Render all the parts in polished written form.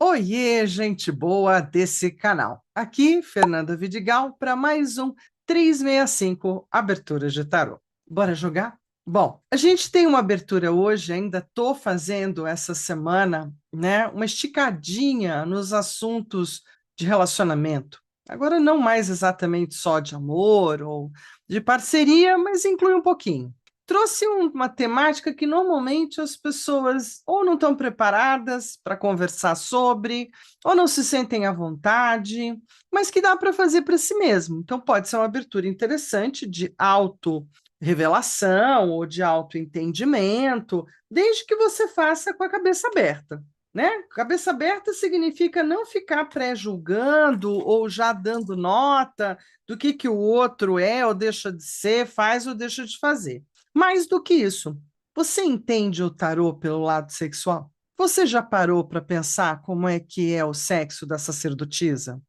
Oiê, gente boa desse canal. Aqui, Fernanda Vidigal, para mais um 365 Abertura de Tarô. Bora jogar? Bom, a gente tem uma abertura hoje, ainda estou fazendo essa semana, né, uma esticadinha nos assuntos de relacionamento. Agora, não mais exatamente só de amor ou de parceria, mas inclui um pouquinho. Trouxe uma temática que normalmente as pessoas ou não estão preparadas para conversar sobre, ou não se sentem à vontade, mas que dá para fazer para si mesmo. Então, pode ser uma abertura interessante de auto-revelação ou de auto-entendimento, desde que você faça com a cabeça aberta. Né? Cabeça aberta significa não ficar pré-julgando ou já dando nota do que o outro é ou deixa de ser, faz ou deixa de fazer. Mais do que isso, você entende o tarô pelo lado sexual? Você já parou para pensar como é que é o sexo da sacerdotisa?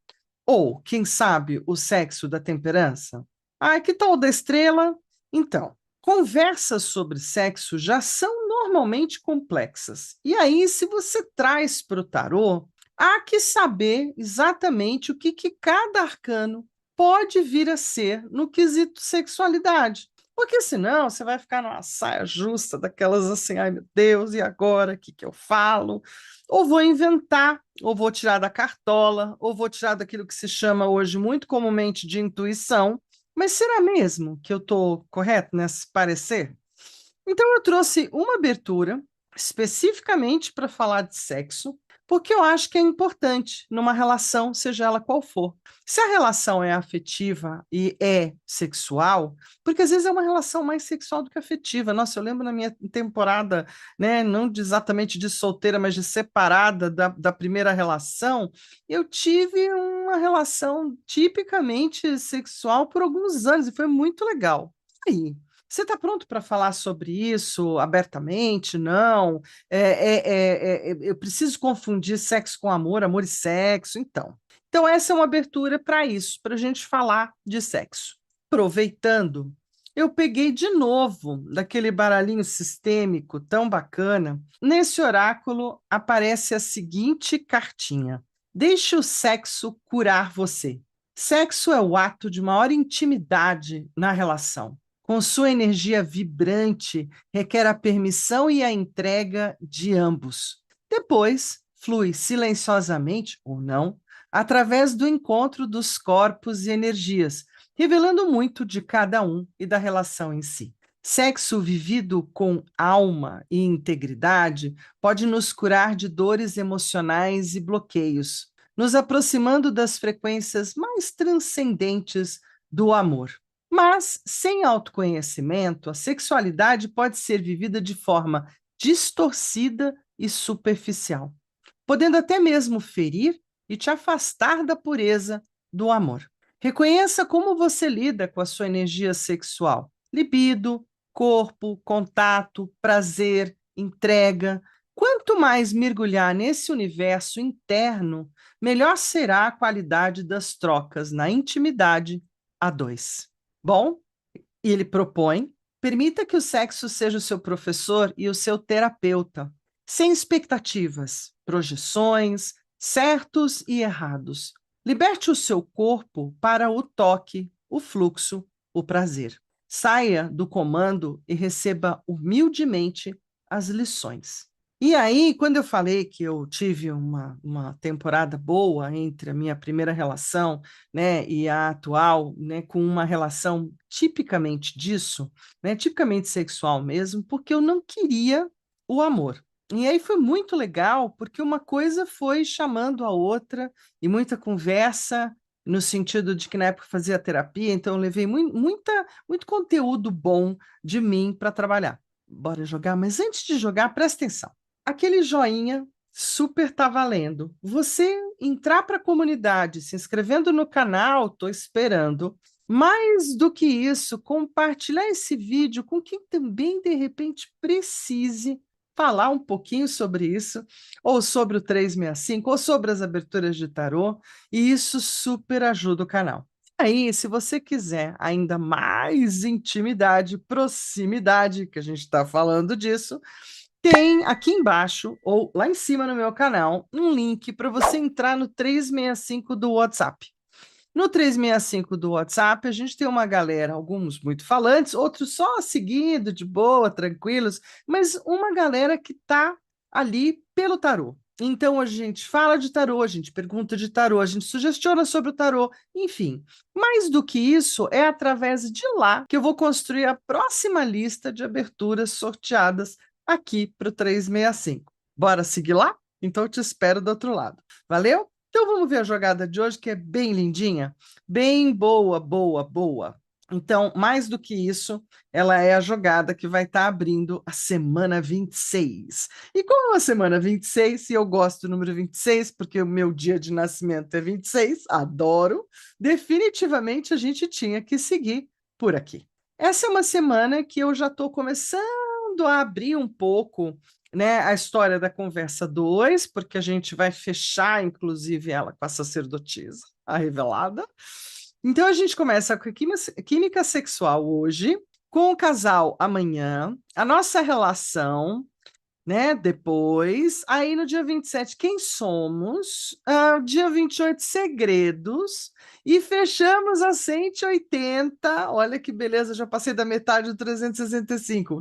Ou, quem sabe, o sexo da temperança? Ah, que tal o da estrela? Então, conversas sobre sexo já são normalmente complexas. E aí, se você traz para o tarô, há que saber exatamente o que cada arcano pode vir a ser no quesito sexualidade. Porque senão você vai ficar numa saia justa, daquelas assim, ai meu Deus, e agora? O que eu falo? Ou vou inventar, ou vou tirar da cartola, ou vou tirar daquilo que se chama hoje muito comumente de intuição. Mas será mesmo que eu estou correto nesse parecer? Então, eu trouxe uma abertura especificamente para falar de sexo, porque eu acho que é importante numa relação, seja ela qual for. Se a relação é afetiva e é sexual, porque às vezes é uma relação mais sexual do que afetiva. Nossa, eu lembro na minha temporada, né, não exatamente de solteira, mas de separada da primeira relação, eu tive uma relação tipicamente sexual por alguns anos e foi muito legal. Aí, você está pronto para falar sobre isso abertamente? Não. Eu preciso confundir sexo com amor, amor e sexo. Então essa é uma abertura para isso, para a gente falar de sexo. Aproveitando, eu peguei de novo daquele baralhinho sistêmico tão bacana. Nesse oráculo aparece a seguinte cartinha: Deixe o sexo curar você. Sexo é o ato de maior intimidade na relação. Com sua energia vibrante, requer a permissão e a entrega de ambos. Depois, flui silenciosamente, ou não, através do encontro dos corpos e energias, revelando muito de cada um e da relação em si. Sexo vivido com alma e integridade pode nos curar de dores emocionais e bloqueios, nos aproximando das frequências mais transcendentes do amor. Mas, sem autoconhecimento, a sexualidade pode ser vivida de forma distorcida e superficial, podendo até mesmo ferir e te afastar da pureza do amor. Reconheça como você lida com a sua energia sexual: libido, corpo, contato, prazer, entrega. Quanto mais mergulhar nesse universo interno, melhor será a qualidade das trocas na intimidade a dois. Bom, e ele propõe: permita que o sexo seja o seu professor e o seu terapeuta, sem expectativas, projeções, certos e errados. Liberte o seu corpo para o toque, o fluxo, o prazer. Saia do comando e receba humildemente as lições. E aí, quando eu falei que eu tive uma temporada boa entre a minha primeira relação, né, e a atual, né, com uma relação tipicamente disso, né, tipicamente sexual mesmo, porque eu não queria o amor. E aí foi muito legal, porque uma coisa foi chamando a outra, e muita conversa, no sentido de que na época eu fazia terapia, então eu levei muito conteúdo bom de mim para trabalhar. Bora jogar? Mas antes de jogar, presta atenção. Aquele joinha super tá valendo. Você entrar para a comunidade, se inscrevendo no canal, estou esperando. Mais do que isso, compartilhar esse vídeo com quem também, de repente, precise falar um pouquinho sobre isso, ou sobre o 365, ou sobre as aberturas de tarô, e isso super ajuda o canal. Aí, se você quiser ainda mais intimidade, proximidade, que a gente está falando disso, Tem aqui embaixo, ou lá em cima no meu canal, um link para você entrar no 365 do WhatsApp. No 365 do WhatsApp, a gente tem uma galera, alguns muito falantes, outros só seguindo, de boa, tranquilos, mas uma galera que está ali pelo tarô. Então, a gente fala de tarô, a gente pergunta de tarô, a gente sugestiona sobre o tarô, enfim. Mais do que isso, é através de lá que eu vou construir a próxima lista de aberturas sorteadas aqui para o 365. Bora seguir lá? Então, eu te espero do outro lado. Valeu? Então vamos ver a jogada de hoje, que é bem lindinha, bem boa, boa, boa. Então, mais do que isso, ela é a jogada que vai estar abrindo a semana 26. E como é a semana 26, e eu gosto do número 26, porque o meu dia de nascimento é 26, adoro, definitivamente a gente tinha que seguir por aqui. Essa é uma semana que eu já estou começando a abrir um pouco, né, a história da conversa 2, porque a gente vai fechar, inclusive, ela com a sacerdotisa, a revelada. Então, a gente começa com a química sexual hoje, com o casal amanhã, a nossa relação, né? Depois, aí no dia 27, quem somos? Dia 28, segredos. E fechamos a 180. Olha que beleza, já passei da metade do 365.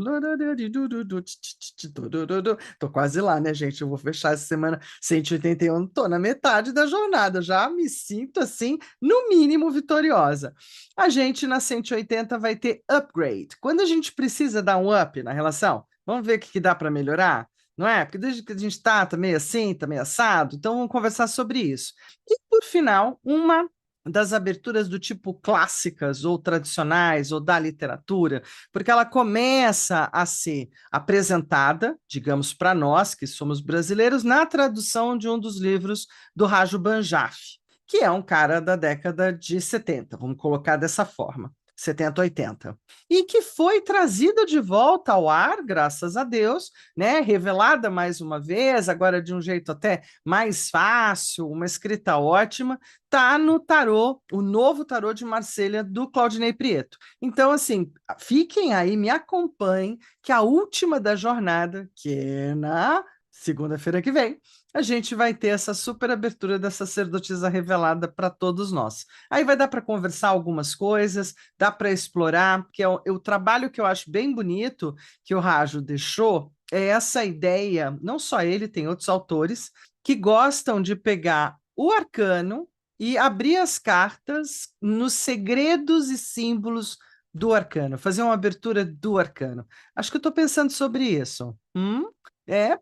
Tô quase lá, né, gente? Eu vou fechar essa semana 181. Tô na metade da jornada, já me sinto assim, no mínimo vitoriosa. A gente na 180 vai ter upgrade. Quando a gente precisa dar um up na relação, vamos ver o que dá para melhorar? Não é? Porque desde que a gente está tá meio assim, tá meio assado, então vamos conversar sobre isso. E, por final, uma das aberturas do tipo clássicas ou tradicionais ou da literatura, porque ela começa a ser apresentada, digamos, para nós, que somos brasileiros, na tradução de um dos livros do Raju Banjaf, que é um cara da década de 70, vamos colocar dessa forma. 70, 80, e que foi trazida de volta ao ar, graças a Deus, né? Revelada mais uma vez, agora de um jeito até mais fácil, uma escrita ótima, tá no tarô, o novo tarô de Marselha do Claudinei Prieto. Então, assim, fiquem aí, me acompanhem, que a última da jornada, que é na segunda-feira que vem, a gente vai ter essa super abertura da sacerdotisa revelada para todos nós. Aí vai dar para conversar algumas coisas, dá para explorar, porque o trabalho que eu acho bem bonito que o Rajo deixou é essa ideia, não só ele, tem outros autores que gostam de pegar o arcano e abrir as cartas nos segredos e símbolos do arcano, fazer uma abertura do arcano. Acho que eu estou pensando sobre isso.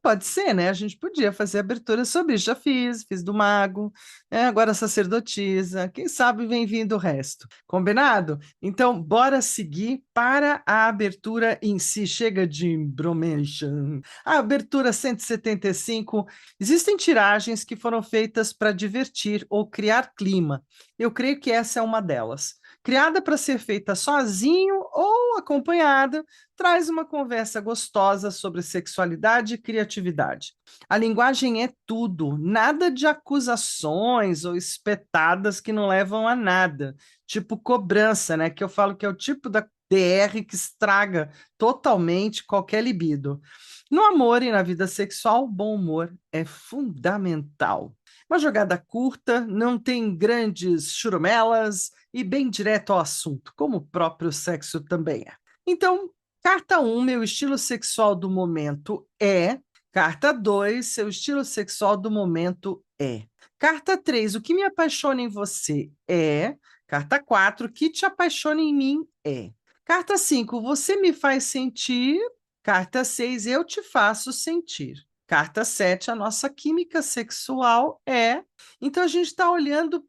Pode ser, né? A gente podia fazer abertura sobre isso. Já fiz do mago, agora a sacerdotisa. Quem sabe vem vindo o resto. Combinado? Então, bora seguir para a abertura em si. Chega de embromation. A abertura 175. Existem tiragens que foram feitas para divertir ou criar clima. Eu creio que essa é uma delas. Criada para ser feita sozinho ou acompanhada, traz uma conversa gostosa sobre sexualidade e criatividade. A linguagem é tudo, nada de acusações ou espetadas que não levam a nada, tipo cobrança, né? Que eu falo que é o tipo da DR que estraga totalmente qualquer libido. No amor e na vida sexual, bom humor é fundamental. Uma jogada curta, não tem grandes churumelas e bem direto ao assunto, como o próprio sexo também é. Então, carta 1, meu estilo sexual do momento é. Carta 2, seu estilo sexual do momento é. Carta 3, o que me apaixona em você é. Carta 4, o que te apaixona em mim é. Carta 5, você me faz sentir. Carta 6, eu te faço sentir. Carta 7, a nossa química sexual é. Então, a gente está olhando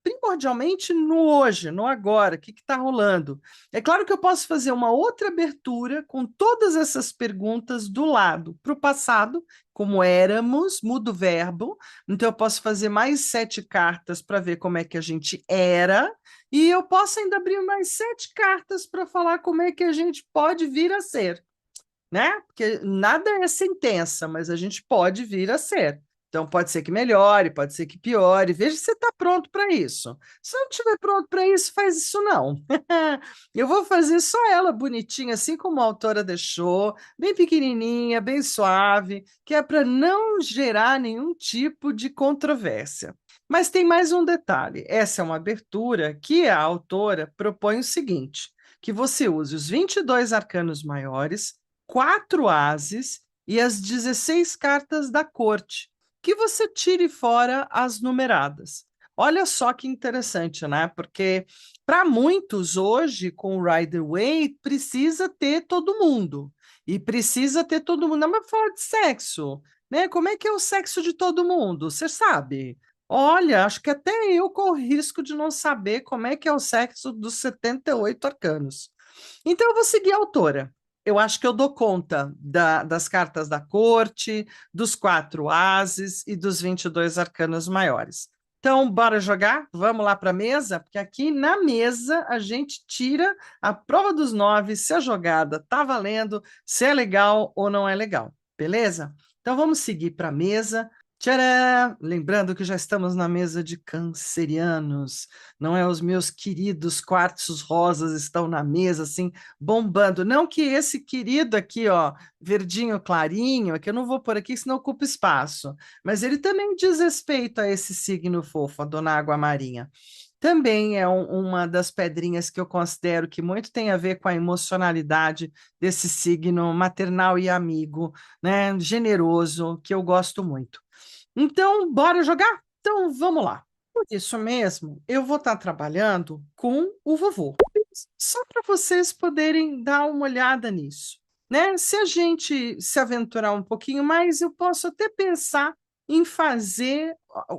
primordialmente no hoje, no agora, o que está rolando. É claro que eu posso fazer uma outra abertura com todas essas perguntas do lado para o passado, como éramos, mudo o verbo. Então, eu posso fazer mais 7 cartas para ver como é que a gente era, e eu posso ainda abrir mais 7 cartas para falar como é que a gente pode vir a ser, né? Porque nada é sentença, mas a gente pode vir a ser. Então, pode ser que melhore, pode ser que piore. Veja se você está pronto para isso. Se não estiver pronto para isso, faz isso não. Eu vou fazer só ela bonitinha, assim como a autora deixou, bem pequenininha, bem suave, que é para não gerar nenhum tipo de controvérsia. Mas tem mais um detalhe: essa é uma abertura que a autora propõe o seguinte: que você use os 22 arcanos maiores, 4 ases e as 16 cartas da corte, que você tire fora as numeradas. Olha só que interessante, né? Porque para muitos hoje, com o Rider-Waite, precisa ter todo mundo. E precisa ter todo mundo. Não, mas fala de sexo, né? Como é que é o sexo de todo mundo? Você sabe? Olha, acho que até eu corro risco de não saber como é que é o sexo dos 78 arcanos. Então, eu vou seguir a autora. Eu acho que eu dou conta das cartas da corte, dos 4 ases e dos 22 arcanos maiores. Então, bora jogar? Vamos lá para a mesa? Porque aqui na mesa a gente tira a prova dos 9, se a jogada tá valendo, se é legal ou não é legal. Beleza? Então, vamos seguir para a mesa. Tcharam! Lembrando que já estamos na mesa de cancerianos, não é? Os meus queridos quartzos rosas estão na mesa, assim, bombando. Não que esse querido aqui, ó, verdinho clarinho, é que eu não vou por aqui, senão ocupa espaço, mas ele também diz respeito a esse signo fofo, a dona Água Marinha. Também é uma das pedrinhas que eu considero que muito tem a ver com a emocionalidade desse signo maternal e amigo, né? Generoso, que eu gosto muito. Então, bora jogar? Então, vamos lá. Por isso mesmo, eu vou estar trabalhando com o vovô, só para vocês poderem dar uma olhada nisso, né? Se a gente se aventurar um pouquinho mais, eu posso até pensar em fazer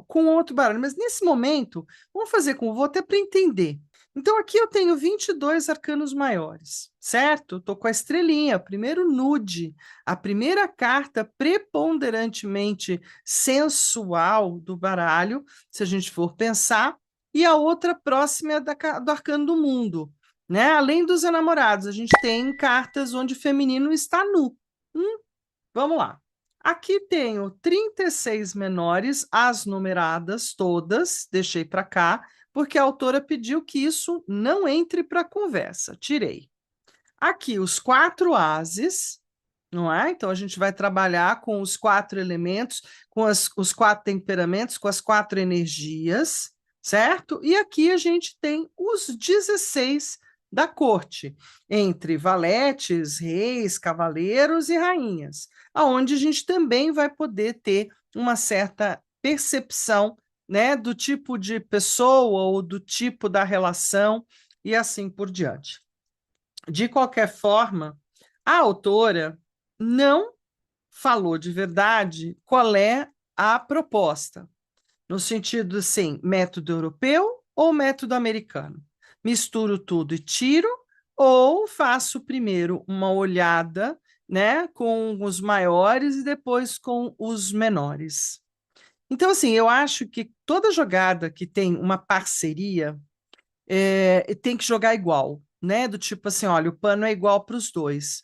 com outro baralho, mas nesse momento, vamos fazer com o vovô até para entender. Então, aqui eu tenho 22 arcanos maiores, certo? Estou com a estrelinha, o primeiro nude, a primeira carta preponderantemente sensual do baralho, se a gente for pensar, e a outra próxima é do arcano do mundo, né? Além dos enamorados, a gente tem cartas onde o feminino está nu. Vamos lá. Aqui tenho 36 menores, as numeradas todas, deixei para cá, porque a autora pediu que isso não entre para a conversa. Tirei. Aqui os 4 ases, não é? Então a gente vai trabalhar com os 4 elementos, com os 4 temperamentos, com as 4 energias, certo? E aqui a gente tem os 16 da corte, entre valetes, reis, cavaleiros e rainhas, aonde a gente também vai poder ter uma certa percepção, né, do tipo de pessoa ou do tipo da relação e assim por diante. De qualquer forma, a autora não falou de verdade qual é a proposta, no sentido assim, método europeu ou método americano. Misturo tudo e tiro, ou faço primeiro uma olhada, né, com os maiores e depois com os menores. Então, assim, eu acho que toda jogada que tem uma parceria tem que jogar igual, né? Do tipo assim, olha, o pano é igual para os dois.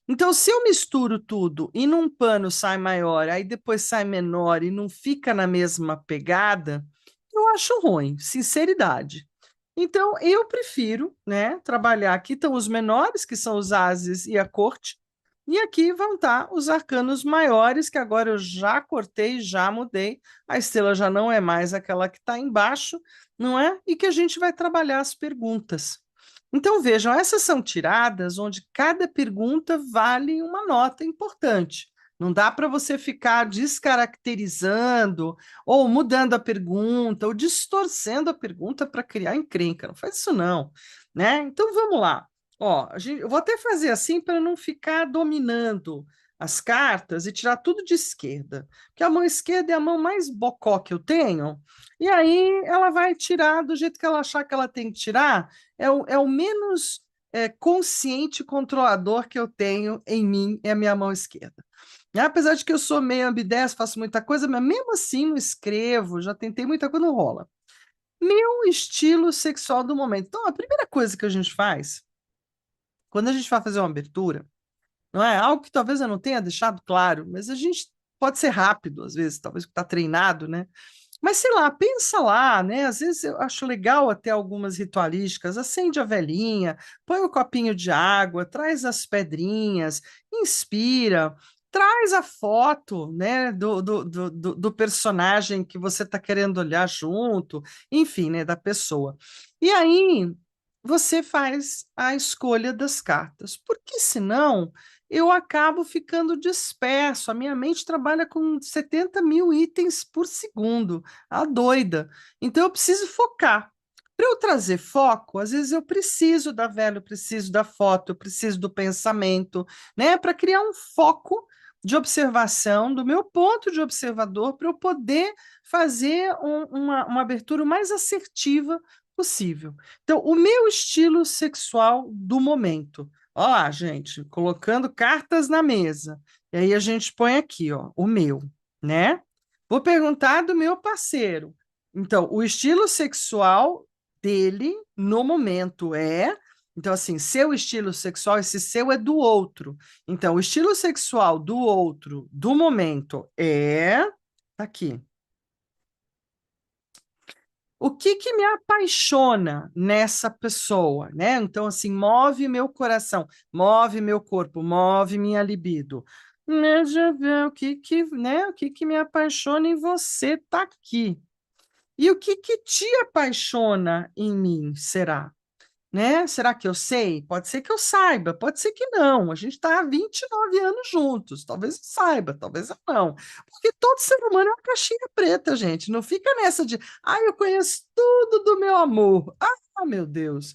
Então, se eu misturo tudo e num pano sai maior, aí depois sai menor e não fica na mesma pegada, eu acho ruim, sinceridade. Então, eu prefiro, né, trabalhar. Aqui estão os menores, que são os ases e a corte, e aqui vão estar os arcanos maiores, que agora eu já cortei, já mudei. A estrela já não é mais aquela que está embaixo, não é? E que a gente vai trabalhar as perguntas. Então, vejam, essas são tiradas onde cada pergunta vale uma nota importante. Não dá para você ficar descaracterizando, ou mudando a pergunta, ou distorcendo a pergunta para criar encrenca. Não faz isso, não. Né? Então, vamos lá. Ó, eu vou até fazer assim para não ficar dominando as cartas e tirar tudo de esquerda, porque a mão esquerda é a mão mais bocó que eu tenho, e aí ela vai tirar do jeito que ela achar que ela tem que tirar, é o menos consciente controlador que eu tenho em mim, é a minha mão esquerda. E apesar de que eu sou meio ambidestro, faço muita coisa, mas mesmo assim não escrevo, já tentei muita coisa, não rola. Meu estilo sexual do momento. Então, a primeira coisa que a gente faz, quando a gente vai fazer uma abertura, não é algo que talvez eu não tenha deixado claro, mas a gente pode ser rápido, às vezes, talvez está treinado, né? Mas sei lá, pensa lá, né? Às vezes eu acho legal até algumas ritualísticas. Acende a velinha, põe um copinho de água, traz as pedrinhas, inspira, traz a foto, né, do personagem que você está querendo olhar junto, enfim, né, da pessoa. E aí você faz a escolha das cartas, porque senão eu acabo ficando disperso. A minha mente trabalha com 70 mil itens por segundo, a doida. Então eu preciso focar. Para eu trazer foco, às vezes eu preciso da vela, eu preciso da foto, eu preciso do pensamento, né? Para criar um foco de observação do meu ponto de observador, para eu poder fazer uma abertura o mais assertiva possível. Então, o meu estilo sexual do momento. Ó lá, gente, colocando cartas na mesa. E aí a gente põe aqui, ó, o meu, né? Vou perguntar do meu parceiro. Então, o estilo sexual dele no momento é. Então, assim, seu estilo sexual, esse seu é do outro. Então, o estilo sexual do outro do momento é. Tá aqui. O que que me apaixona nessa pessoa, né? Então, assim, move meu coração, move meu corpo, move minha libido. Deixa eu ver né? O que que me apaixona em você tá aqui. E o que que te apaixona em mim, será? Né? Será que eu sei? Pode ser que eu saiba, pode ser que não. A gente está há 29 anos juntos. Talvez eu saiba, talvez eu não. Porque todo ser humano é uma caixinha preta, gente. Não fica nessa de, eu conheço tudo do meu amor. Ah, meu Deus.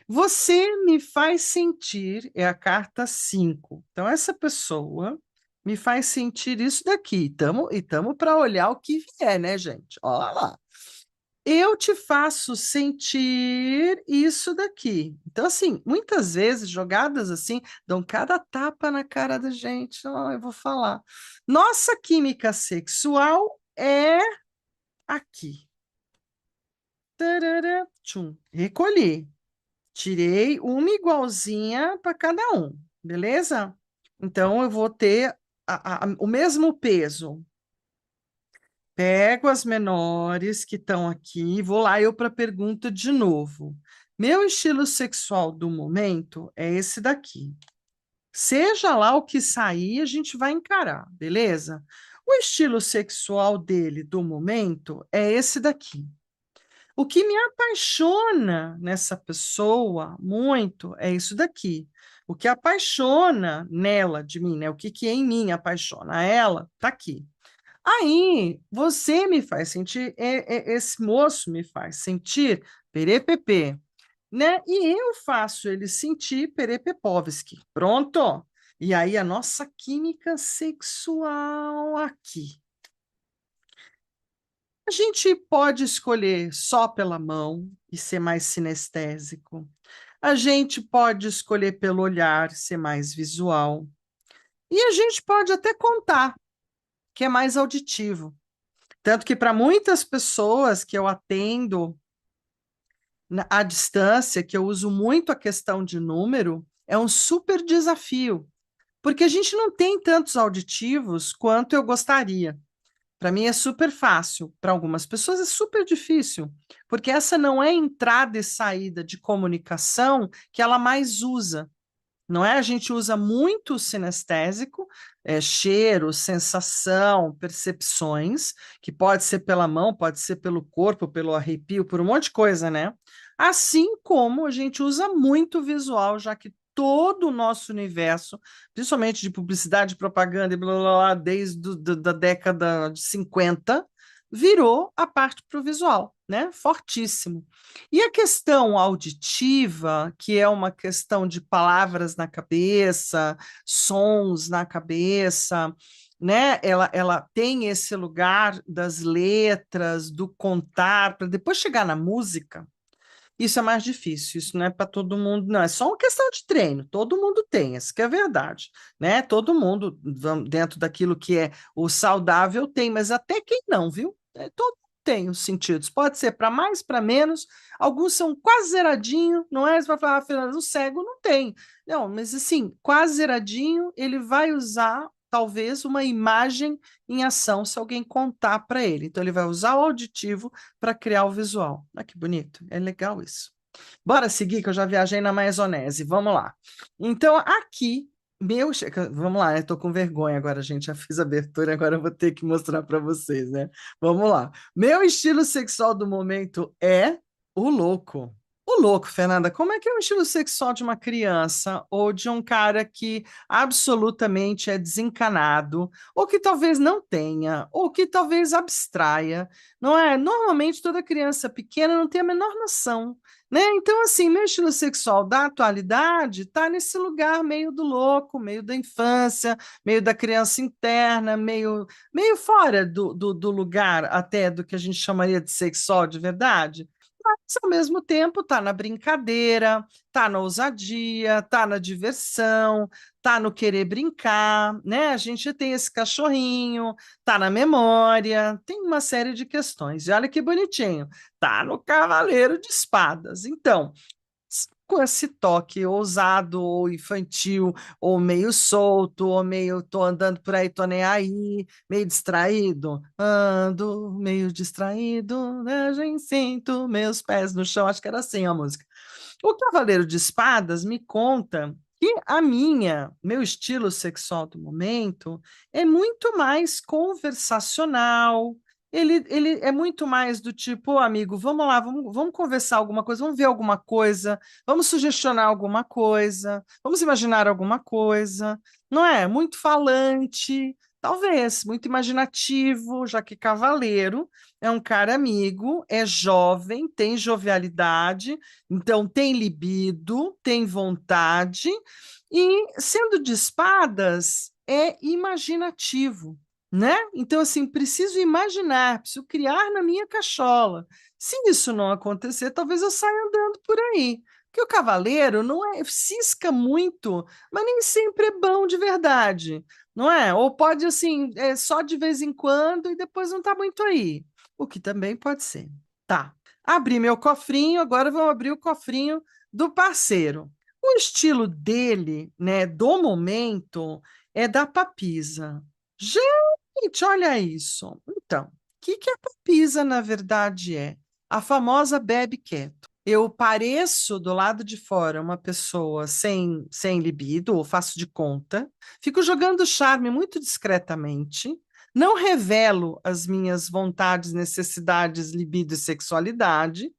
Você me faz sentir, é a carta 5. Então, essa pessoa me faz sentir isso daqui. E tamo para olhar o que vier, né, gente? Olha lá. Eu te faço sentir isso daqui. Então, assim, muitas vezes jogadas assim dão cada tapa na cara da gente. Ó, eu vou falar. Nossa química sexual é aqui. Tarará, tchum. Recolhi. Tirei uma igualzinha para cada um, beleza? Então, eu vou ter o mesmo peso. Pego as menores que estão aqui, vou lá eu para a pergunta de novo. Meu estilo sexual do momento é esse daqui. Seja lá o que sair, a gente vai encarar, beleza? O estilo sexual dele do momento é esse daqui. O que me apaixona nessa pessoa muito é isso daqui. O que apaixona nela de mim, né? O que que em mim apaixona ela, tá aqui. Aí você me faz sentir, esse moço me faz sentir perepepe, né? E eu faço ele sentir perepepovski. Pronto? E aí a nossa química sexual aqui. A gente pode escolher só pela mão e ser mais sinestésico. A gente pode escolher pelo olhar, ser mais visual. E a gente pode até contar, que é mais auditivo. Tanto que para muitas pessoas que eu atendo à distância, que eu uso muito a questão de número, é um super desafio, porque a gente não tem tantos auditivos quanto eu gostaria. Para mim é super fácil, para algumas pessoas é super difícil, porque essa não é a entrada e saída de comunicação que ela mais usa. Não é? A gente usa muito o sinestésico, cheiro, sensação, percepções, que pode ser pela mão, pode ser pelo corpo, pelo arrepio, por um monte de coisa, né? Assim como a gente usa muito o visual, já que todo o nosso universo, principalmente de publicidade, propaganda e blá blá blá, desde da década de 50, virou a parte para o visual, né? Fortíssimo. E a questão auditiva, que é uma questão de palavras na cabeça, sons na cabeça, né? Ela tem esse lugar das letras, do contar, para depois chegar na música. Isso é mais difícil, isso não é para todo mundo, não. É só uma questão de treino, todo mundo tem, isso que é verdade, né? Todo mundo, dentro daquilo que é o saudável, tem, mas até quem não, viu? Todo mundo tem os sentidos, pode ser para mais, para menos, alguns são quase zeradinho, não é? Você vai falar, Fernanda, o cego não tem. Não, mas assim, quase zeradinho, ele vai usar talvez uma imagem em ação se alguém contar para ele. Então, ele vai usar o auditivo para criar o visual. Olha que bonito, é legal isso. Bora seguir, que eu já viajei na maionese. Vamos lá. Então, aqui, vamos lá, eu tô com vergonha agora, gente. Já fiz a abertura, agora eu vou ter que mostrar para vocês, né? Vamos lá. Meu estilo sexual do momento é o louco. O louco, Fernanda, como é que é o estilo sexual de uma criança ou de um cara que absolutamente é desencanado, ou que talvez não tenha, ou que talvez abstraia, não é? Normalmente toda criança pequena não tem a menor noção, né? Então, assim, meu estilo sexual da atualidade está nesse lugar meio do louco, meio da infância, meio da criança interna, meio fora do lugar até do que a gente chamaria de sexual de verdade. Mas, ao mesmo tempo, está na brincadeira, está na ousadia, está na diversão, está no querer brincar, né? A gente tem esse cachorrinho, está na memória, tem uma série de questões. E olha que bonitinho, tá no Cavaleiro de Espadas. Então, com esse toque ousado ou infantil, ou meio solto, ou meio tô andando por aí, tô nem aí, meio distraído, ando meio distraído, né, gente, sinto meus pés no chão, acho que era assim a música. O Cavaleiro de Espadas me conta que meu estilo sexual do momento é muito mais conversacional. Ele é muito mais do tipo, "Ô, amigo, vamos lá, vamos conversar alguma coisa, vamos ver alguma coisa, vamos sugestionar alguma coisa, vamos imaginar alguma coisa, não é? Muito falante, talvez, muito imaginativo, já que cavaleiro é um cara amigo, é jovem, tem jovialidade, então tem libido, tem vontade, e sendo de espadas, é imaginativo, né? Então, assim, preciso imaginar, preciso criar na minha cachola. Se isso não acontecer, talvez eu saia andando por aí. Porque o cavaleiro não é, cisca muito, mas nem sempre é bom de verdade, não é? Ou pode, assim, é só de vez em quando e depois não tá muito aí. O que também pode ser. Tá. Abri meu cofrinho, agora vamos abrir o cofrinho do parceiro. O estilo dele, né, do momento, é da papisa. Gente, olha isso. Então, o que a papisa, na verdade, é? A famosa bebe quieto. Eu pareço do lado de fora uma pessoa sem libido, ou faço de conta, fico jogando charme muito discretamente, não revelo as minhas vontades, necessidades, libido e sexualidade,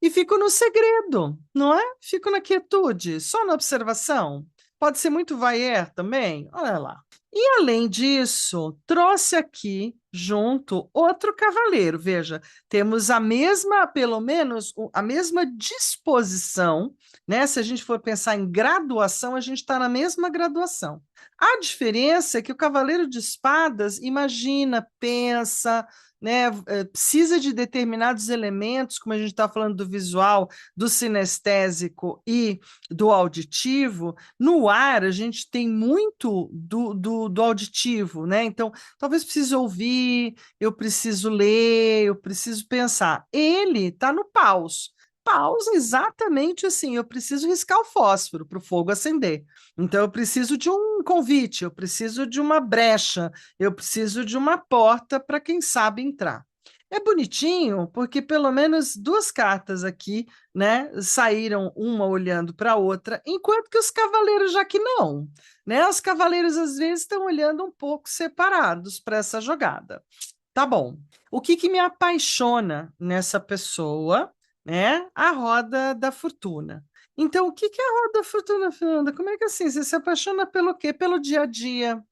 e fico no segredo, não é? Fico na quietude, só na observação. Pode ser muito voyeur também? Olha lá. E além disso, trouxe aqui junto outro cavaleiro. Veja, temos a mesma, pelo menos, a mesma disposição, né? Se a gente for pensar em graduação, a gente está na mesma graduação. A diferença é que o cavaleiro de espadas imagina, pensa, né? Precisa de determinados elementos, como a gente está falando do visual, do sinestésico e do auditivo. No ar, a gente tem muito do auditivo, né? Então, talvez precise ouvir, eu preciso ler, eu preciso pensar. Ele está no paus. Paus, exatamente assim, eu preciso riscar o fósforo para o fogo acender. Então, eu preciso de um convite, eu preciso de uma brecha, eu preciso de uma porta para quem sabe entrar. É bonitinho, porque pelo menos duas cartas aqui, né, saíram uma olhando para a outra, enquanto que os cavaleiros já que não, né? Os cavaleiros às vezes estão olhando um pouco separados para essa jogada. Tá bom. O que me apaixona nessa pessoa, né? A roda da fortuna. Então, o que é a roda da fortuna, Fernanda? Como é que é assim? Você se apaixona pelo quê? Pelo dia a dia,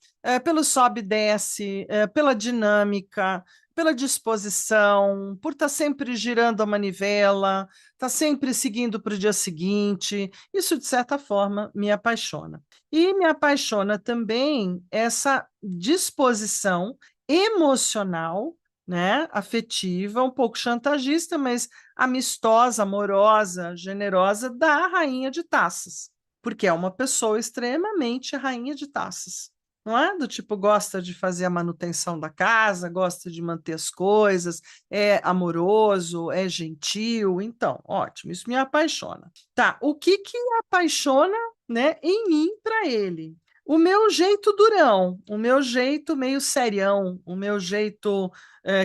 pelo sobe e desce, pela dinâmica, pela disposição, por estar sempre girando a manivela, estar sempre seguindo para o dia seguinte. Isso, de certa forma, me apaixona. E me apaixona também essa disposição emocional, né, afetiva, um pouco chantagista, mas amistosa, amorosa, generosa da rainha de taças, porque é uma pessoa extremamente rainha de taças. Não é do tipo, gosta de fazer a manutenção da casa, gosta de manter as coisas, é amoroso, é gentil, então, ótimo, isso me apaixona. Tá, o que apaixona, né, em mim para ele? O meu jeito durão, o meu jeito meio serião, o meu jeito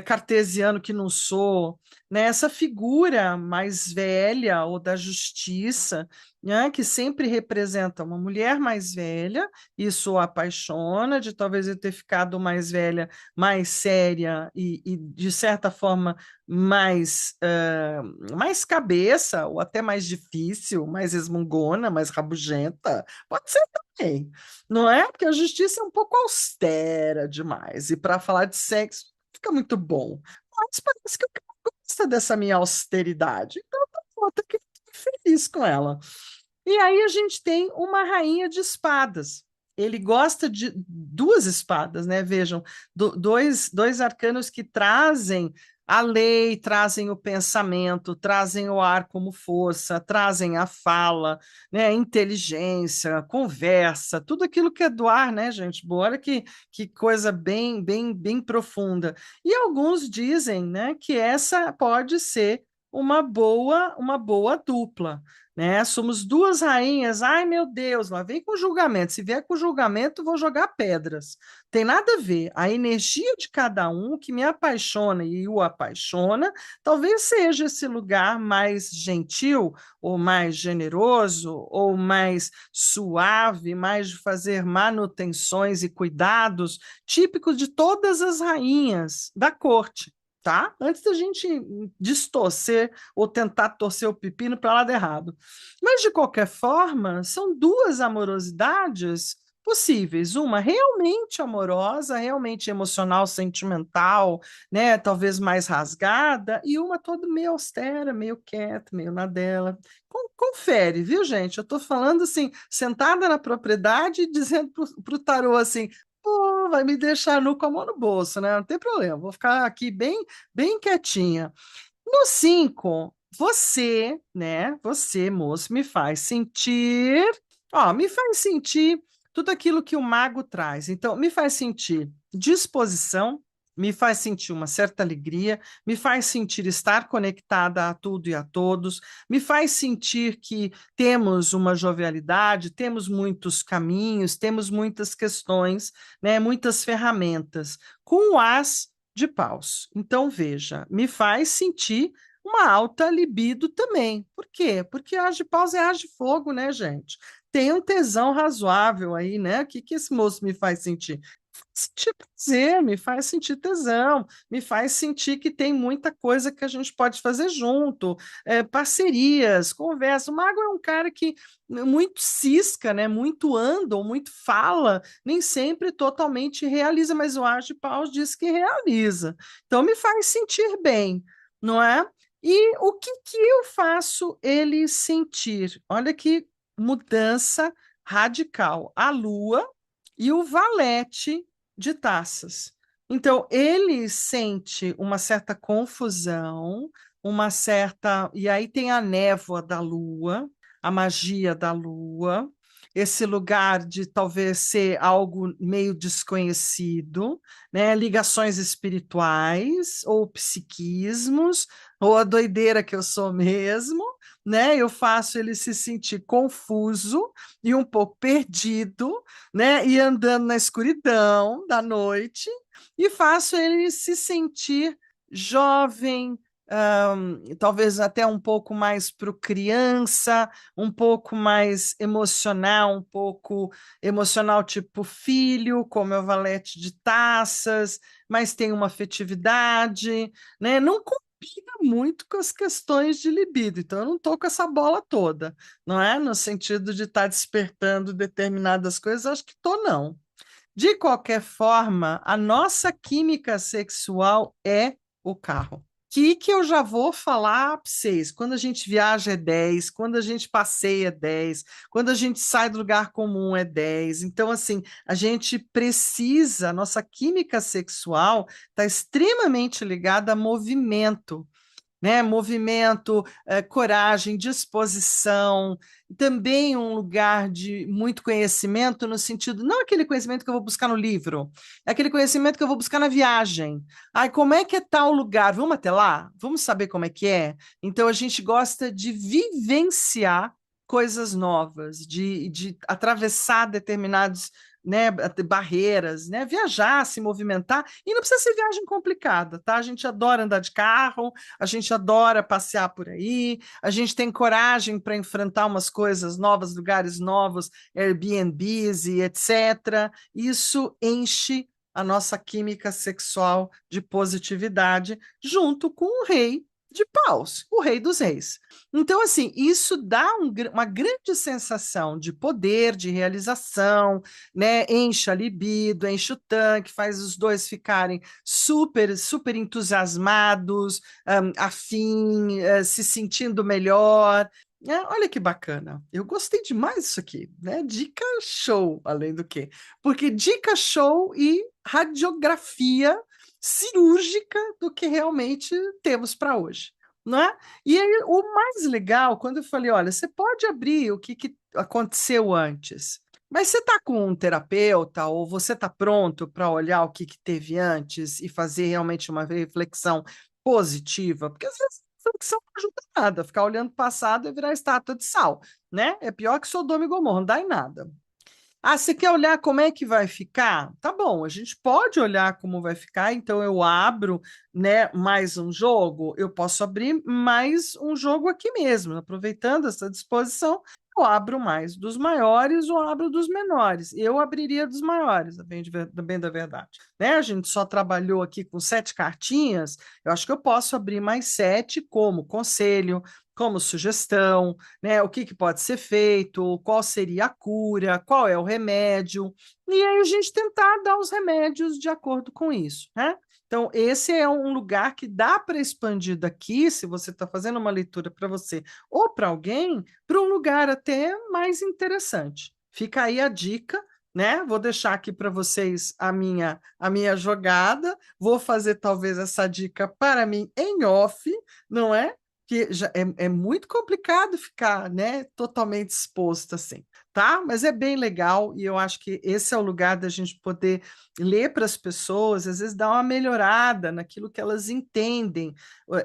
cartesiano que não sou, né? Essa figura mais velha ou da justiça, né? Que sempre representa uma mulher mais velha, isso o apaixona, de talvez eu ter ficado mais velha, mais séria e de certa forma, mais cabeça, ou até mais difícil, mais resmungona, mais rabugenta. Pode ser também, não é? Porque a justiça é um pouco austera demais. E para falar de sexo, fica muito bom. Mas parece que o cara gosta dessa minha austeridade. Então, tá bom, até que fico feliz com ela. E aí a gente tem uma rainha de espadas. Ele gosta de duas espadas, né? Vejam, dois arcanos que trazem a lei, trazem o pensamento, trazem o ar como força, trazem a fala, né? Inteligência, conversa, tudo aquilo que é do ar, né, gente? Boa, olha que coisa bem profunda. E alguns dizem, né, que essa pode ser uma boa dupla, né? Somos duas rainhas. Ai, meu Deus, lá vem com julgamento. Se vier com julgamento, vou jogar pedras. Tem nada a ver. A energia de cada um que me apaixona e o apaixona, talvez seja esse lugar mais gentil, ou mais generoso, ou mais suave, mais de fazer manutenções e cuidados, típicos de todas as rainhas da corte. Tá? Antes da gente distorcer ou tentar torcer o pepino para o lado errado. Mas, de qualquer forma, são duas amorosidades possíveis. Uma realmente amorosa, realmente emocional, sentimental, né? Talvez mais rasgada, e uma toda meio austera, meio quieta, meio na dela. Confere, viu, gente? Eu estou falando assim, sentada na propriedade e dizendo para o tarô assim. Pô, vai me deixar nu com a mão no bolso, né? Não tem problema, vou ficar aqui bem quietinha. No 5, você, né? Você, moço, me faz sentir tudo aquilo que o mago traz. Então, me faz sentir disposição, me faz sentir uma certa alegria, me faz sentir estar conectada a tudo e a todos, me faz sentir que temos uma jovialidade, temos muitos caminhos, temos muitas questões, né? Muitas ferramentas, com o as de paus. Então, veja, me faz sentir uma alta libido também. Por quê? Porque as de paus é as de fogo, né, gente? Tem um tesão razoável aí, né? O que que esse moço me faz sentir? Sentir prazer, me faz sentir tesão, me faz sentir que tem muita coisa que a gente pode fazer junto, parcerias, conversa. O mago é um cara que muito cisca, né? Muito anda, ou muito fala, nem sempre totalmente realiza, mas o As de Paus diz que realiza. Então me faz sentir bem, não é? E o que que eu faço ele sentir? Olha que mudança radical. A Lua e o valete de taças. Então, ele sente uma certa confusão, uma certa. E aí tem a névoa da lua, a magia da lua, esse lugar de talvez ser algo meio desconhecido, né? Ligações espirituais, ou psiquismos, ou a doideira que eu sou mesmo, né? Eu faço ele se sentir confuso e um pouco perdido, né? E andando na escuridão da noite, e faço ele se sentir jovem, talvez até um pouco mais para criança, um pouco mais emocional, um pouco emocional tipo filho, como é o valete de taças, mas tem uma afetividade, né? Não combina muito com as questões de libido, então eu não estou com essa bola toda, não é? No sentido de estar despertando determinadas coisas, acho que estou não. De qualquer forma, a nossa química sexual é o carro. Que eu já vou falar para vocês. Quando a gente viaja é 10, quando a gente passeia é 10, quando a gente sai do lugar comum é 10. Então, assim, a gente precisa, a nossa química sexual está extremamente ligada a movimento, né? Movimento, coragem, disposição, também um lugar de muito conhecimento, no sentido, não aquele conhecimento que eu vou buscar no livro, é aquele conhecimento que eu vou buscar na viagem. Ai, como é que é tal lugar? Vamos até lá? Vamos saber como é que é? Então, a gente gosta de vivenciar coisas novas, de atravessar determinados né, barreiras, né, viajar, se movimentar, e não precisa ser viagem complicada, tá? A gente adora andar de carro, a gente adora passear por aí, a gente tem coragem para enfrentar umas coisas novas, lugares novos, Airbnbs e etc. Isso enche a nossa química sexual de positividade, junto com o rei de paus, o rei dos reis. Então, assim, isso dá uma grande sensação de poder, de realização, né? Enche a libido, enche o tanque, faz os dois ficarem super, super entusiasmados, afim, se sentindo melhor. Olha que bacana. Eu gostei demais disso aqui, né? Dica show, além do que. Porque dica show e radiografia cirúrgica do que realmente temos para hoje, não é? E aí, o mais legal, quando eu falei, olha, você pode abrir o que aconteceu antes, mas você está com um terapeuta ou você está pronto para olhar o que teve antes e fazer realmente uma reflexão positiva? Porque às vezes a reflexão não ajuda nada, ficar olhando o passado e virar estátua de sal, né? É pior que Sodoma e Gomorra, não dá em nada. Ah, você quer olhar como é que vai ficar? Tá bom, a gente pode olhar como vai ficar, então eu abro, né, mais um jogo, eu posso abrir mais um jogo aqui mesmo, aproveitando essa disposição, eu abro mais dos maiores ou abro dos menores. Eu abriria dos maiores, bem da verdade. Né? A gente só trabalhou aqui com 7 cartinhas, eu acho que eu posso abrir mais 7 como conselho, como sugestão, né? O que pode ser feito, qual seria a cura, qual é o remédio, e aí a gente tentar dar os remédios de acordo com isso, né? Então, esse é um lugar que dá para expandir daqui, se você está fazendo uma leitura para você ou para alguém, para um lugar até mais interessante. Fica aí a dica, né? Vou deixar aqui para vocês a minha jogada, vou fazer talvez essa dica para mim em off, não é? Que já é muito complicado ficar, né, totalmente exposto assim, tá? Mas é bem legal e eu acho que esse é o lugar da gente poder ler para as pessoas, às vezes dar uma melhorada naquilo que elas entendem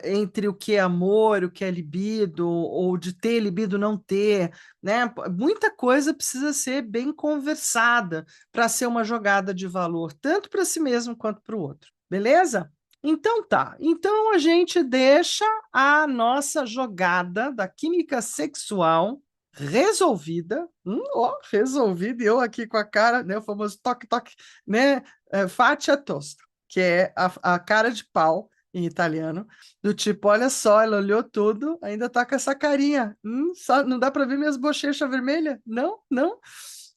entre o que é amor, o que é libido, ou de ter libido não ter, né? Muita coisa precisa ser bem conversada para ser uma jogada de valor, tanto para si mesmo quanto para o outro, beleza? Então tá. Então a gente deixa a nossa jogada da química sexual resolvida, resolvida, e eu aqui com a cara, né, o famoso toque-toque, né, faccia tosta, que é a cara de pau em italiano, do tipo, olha só, ela olhou tudo, ainda tá com essa carinha, não dá para ver minhas bochechas vermelhas? Não, não.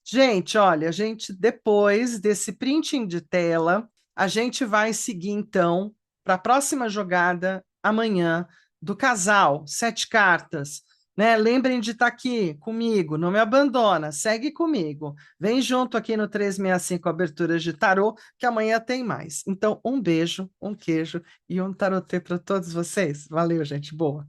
Gente, olha, a gente depois desse printing de tela, a gente vai seguir então para a próxima jogada amanhã do casal, 7 cartas, né? Lembrem de estar aqui comigo, não me abandona, segue comigo. Vem junto aqui no 365 Aberturas de Tarô, que amanhã tem mais. Então, um beijo, um queijo e um tarotê para todos vocês. Valeu, gente, boa.